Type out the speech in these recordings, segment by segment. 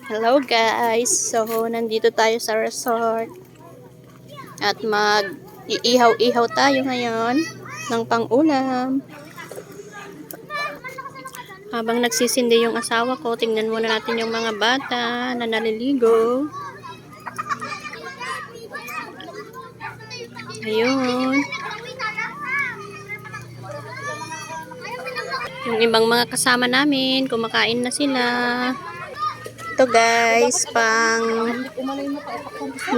Hello guys! So, nandito tayo sa resort. At mag-iihaw-ihaw tayo ngayon ng pang-ulam. Habang nagsisindi yung asawa ko, tingnan muna natin yung mga bata na naliligo. Ayun. Yung ibang mga kasama namin, kumakain na sila. Ito guys, pang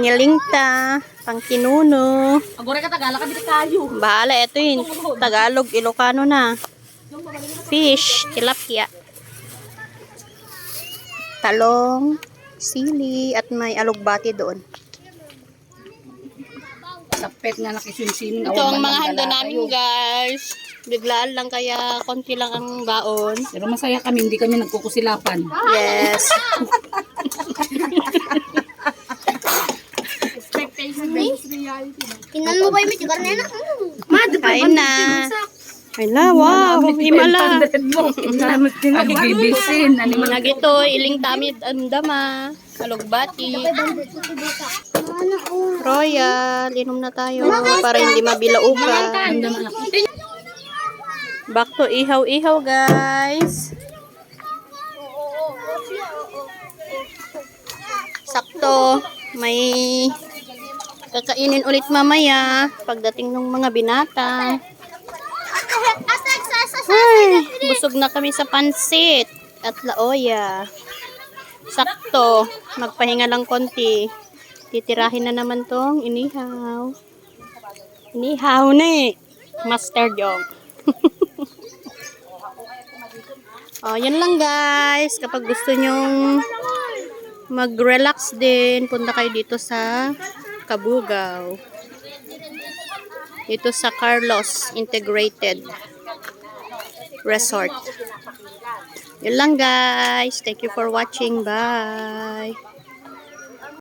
nilingta, pang kinuno. Agora ka Tagalog ka dito kayo. Bahala, ito yun. Tagalog, Ilocano na. Fish, tilapia. Talong, sili, at may alugbati doon. Sapet nga nakisinsining. Ito ang mga handa namin guys. Biglaan lang kaya konti lang ang baon. Pero masaya kami, hindi kami nagkukusilapan. Yes. Kinan mo ba yung medyo karnena? Kain na. Hala, wow. Himala. Nagigibisin. Nagito, iling tamid andama. Alugbati. Royal. Inom na tayo para hindi mabilaukan. Back to ihaw-ihaw guys. Sakto. May kakainin ulit mamaya pagdating ng mga binata. Ay, busog na kami sa pansit at laoya. Sakto. Magpahinga lang konti. Titirahin na naman tong inihaw. Inihaw na eh. Master Jong. Oh, yun lang guys. Kapag gusto nyong mag-relax din, punta kayo dito sa Cabugao. Dito sa Carlos Integrated Resort. Yun lang guys. Thank you for watching. Bye.